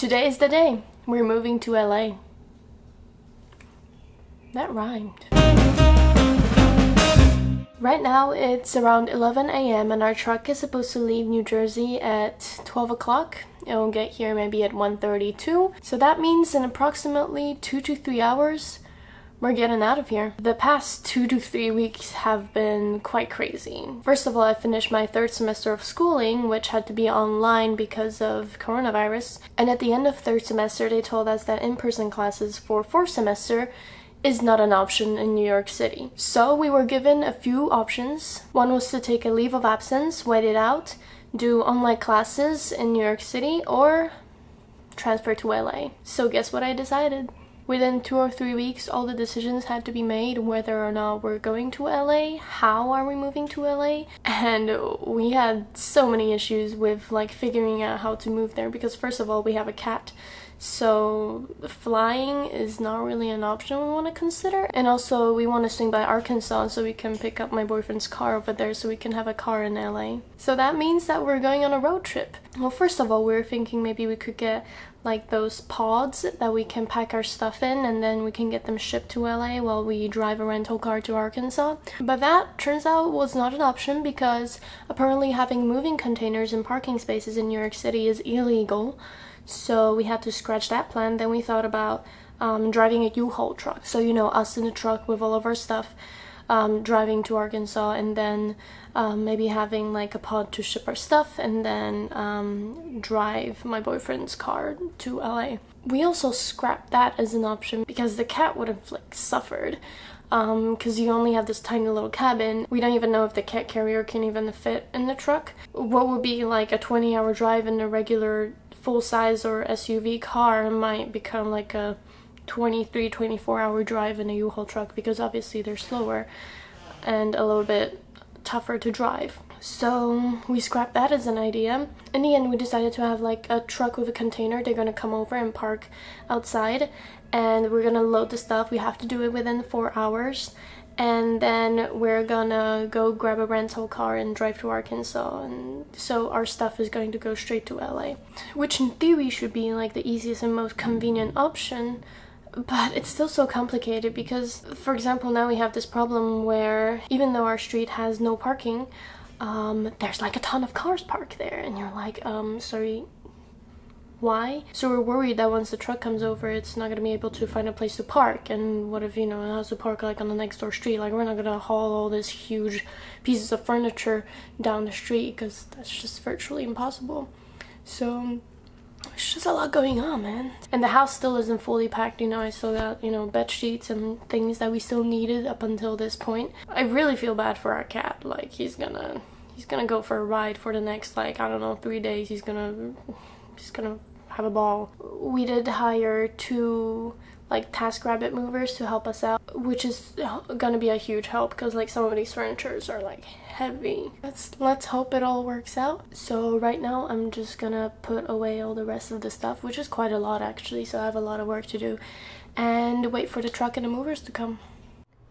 Today is the day. We're moving to LA. That rhymed. Right now it's around 11 a.m. and our truck is supposed to leave New Jersey at 12 o'clock. It'll get here maybe at 1:32. So that means in approximately 2 to 3 hours, we're getting out of here. The past 2 to 3 weeks have been quite crazy. First of all, I finished my 3rd semester of schooling, which had to be online because of coronavirus. And at the end of 3rd semester, they told us that in-person classes for 4th semester is not an option in New York City. So we were given a few options. One was to take a leave of absence, wait it out, do online classes in New York City, or transfer to LA. So guess what I decided? Within 2 or 3 weeks, all the decisions had to be made whether or not we're going to LA, how are we moving to LA, and we had so many issues with like figuring out how to move there because first of all, we have a cat. So flying is not really an option we want to consider. And also we want to swing by Arkansas so we can pick up my boyfriend's car over there so we can have a car in LA. So that means that we're going on a road trip. Well, first of all, we were thinking maybe we could get like those pods that we can pack our stuff in and then we can get them shipped to LA while we drive a rental car to Arkansas. But that turns out was not an option because apparently having moving containers in parking spaces in New York City is illegal. So we had to scratch that plan. Then we thought about driving a U-Haul truck. So, you know, us in the truck with all of our stuff, driving to Arkansas and then maybe having like a pod to ship our stuff and then drive my boyfriend's car to LA. We also scrapped that as an option because the cat would have like suffered because you only have this tiny little cabin. We don't even know if the cat carrier can even fit in the truck. What would be like a 20-hour drive in a regular full-size or SUV car might become like a 23-24-hour drive in a U-Haul truck because obviously they're slower and a little bit tougher to drive. So we scrapped that as an idea. In the end, we decided to have like a truck with a container. They're gonna come over and park outside and we're gonna load the stuff. We have to do it within 4 hours. And then we're gonna go grab a rental car and drive to Arkansas, and so our stuff is going to go straight to LA, which in theory should be like the easiest and most convenient option, but it's still so complicated because, for example, now we have this problem where even though our street has no parking, there's like a ton of cars parked there, and you're like, sorry, why? So we're worried that once the truck comes over, it's not gonna be able to find a place to park. And what if, you know, it has to park like on the next door street? Like, we're not gonna haul all this huge pieces of furniture down the street because that's just virtually impossible. So it's just a lot going on, man. And the house still isn't fully packed, you know. I still got, you know, bed sheets and things that we still needed up until this point. I really feel bad for our cat. Like, he's gonna go for a ride for the next, like, I don't know, 3 days. He's gonna have a ball. We did hire 2 like TaskRabbit movers to help us out, which is gonna be a huge help because like some of these furnitures are like heavy. Let's hope it all works out. So right now I'm just gonna put away all the rest of the stuff, which is quite a lot actually, so I have a lot of work to do, and wait for the truck and the movers to come.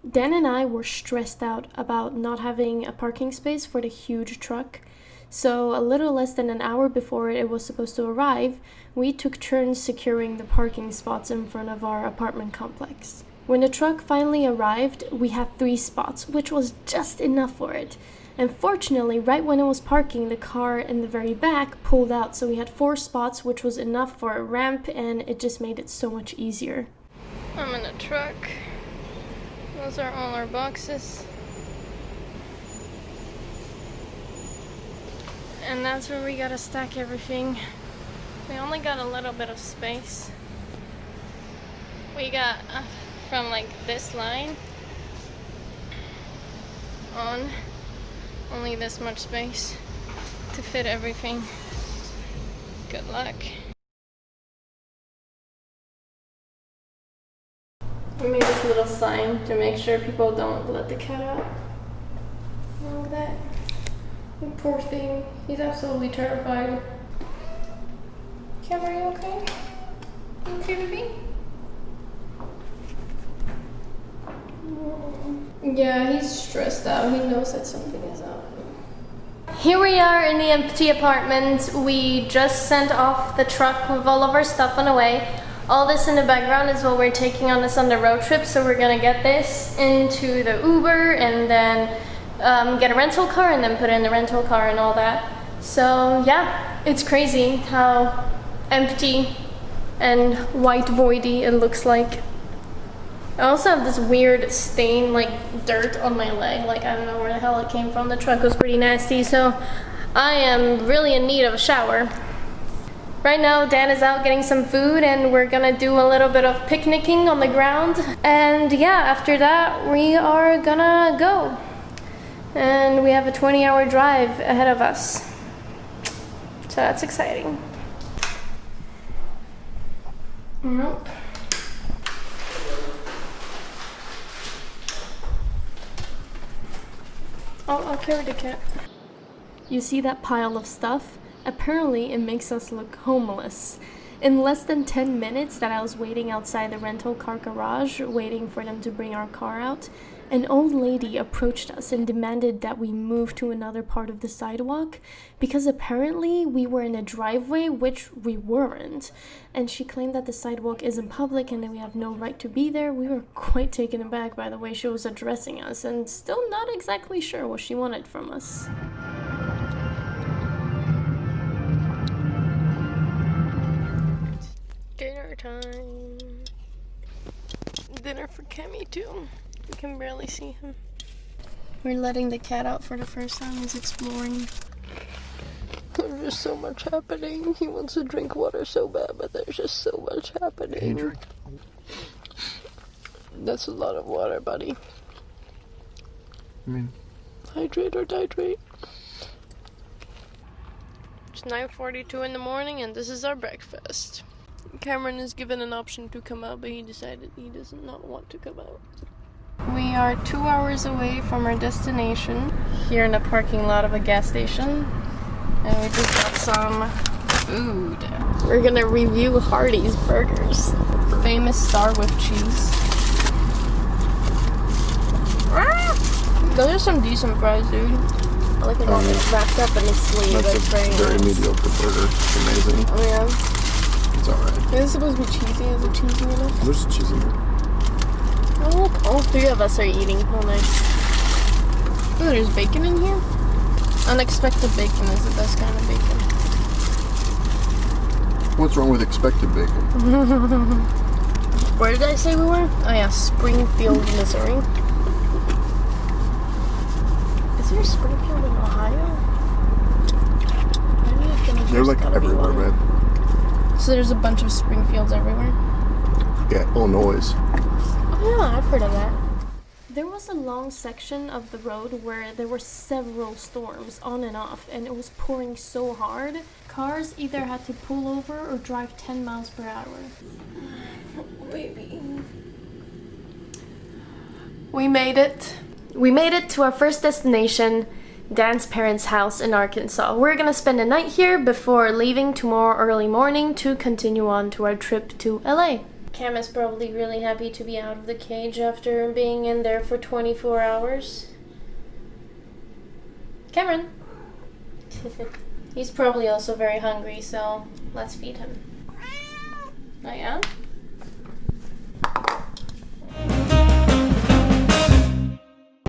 Dan and I were stressed out about not having a parking space for the huge truck. So a little less than an hour before it was supposed to arrive, we took turns securing the parking spots in front of our apartment complex. When the truck finally arrived, we had 3 spots, which was just enough for it. And fortunately, right when it was parking, the car in the very back pulled out, so we had 4 spots, which was enough for a ramp, and it just made it so much easier. I'm in a truck. Those are all our boxes. And that's where we gotta stack everything. We only got a little bit of space. We got from like this line on only this much space to fit everything. Good luck. We made this little sign to make sure people don't let the cat out. Look at that. Poor thing. He's absolutely terrified. Cam, are you okay? You okay, baby? Yeah, he's stressed out. He knows that something is up. Here we are in the empty apartment. We just sent off the truck with all of our stuff on the way. All this in the background is what we're taking on this on the road trip, so we're gonna get this into the Uber and then get a rental car and then put it in the rental car and all that. So yeah, it's crazy how empty and white voidy it looks like. I also have this weird stain, like dirt on my leg. Like I don't know where the hell it came from. The truck was pretty nasty, so I am really in need of a shower. Right now Dan is out getting some food and we're gonna do a little bit of picnicking on the ground. And yeah, after that we are gonna go. And we have a 20-hour drive ahead of us. So that's exciting. Nope. I'll carry the cat. You see that pile of stuff? Apparently it makes us look homeless. In less than 10 minutes that I was waiting outside the rental car garage, waiting for them to bring our car out, an old lady approached us and demanded that we move to another part of the sidewalk because apparently we were in a driveway, which we weren't. And she claimed that the sidewalk isn't public and that we have no right to be there. We were quite taken aback by the way she was addressing us and still not exactly sure what she wanted from us. Dinner time. Dinner for Kemi too. You can barely see him. We're letting the cat out for the first time. He's exploring. There's just so much happening. He wants to drink water so bad, but there's just so much happening. Can you drink? That's a lot of water, buddy. I mean, hydrate or titrate. It's 9:42 in the morning and this is our breakfast. Cameron is given an option to come out, but he decided he does not want to come out. We are 2 hours away from our destination, here in the parking lot of a gas station, and we just got some food. We're gonna review Hardee's burgers. Famous star with cheese. Those are some decent fries, dude. I like it all wrapped up in a sleeve. That's a very mediocre burger. It's amazing. Oh yeah? It's alright. Is it supposed to be cheesy? Is it cheesy enough? There's cheese in there. Oh look, all three of us are eating. Oh nice. Ooh, there's bacon in here? Unexpected bacon is the best kind of bacon. What's wrong with expected bacon? Where did I say we were? Oh yeah, Springfield, Missouri. Is there a Springfield in Ohio? They're like everywhere, man. So there's a bunch of Springfields everywhere? Yeah, Illinois. Oh yeah, I've heard of that. There was a long section of the road where there were several storms on and off, and it was pouring so hard. Cars either had to pull over or drive 10 miles per hour. Oh, baby. We made it. We made it to our first destination, Dan's parents' house in Arkansas. We're gonna spend the night here before leaving tomorrow early morning to continue on to our trip to LA. Cam is probably really happy to be out of the cage after being in there for 24 hours. Cameron! He's probably also very hungry, so let's feed him. Oh yeah?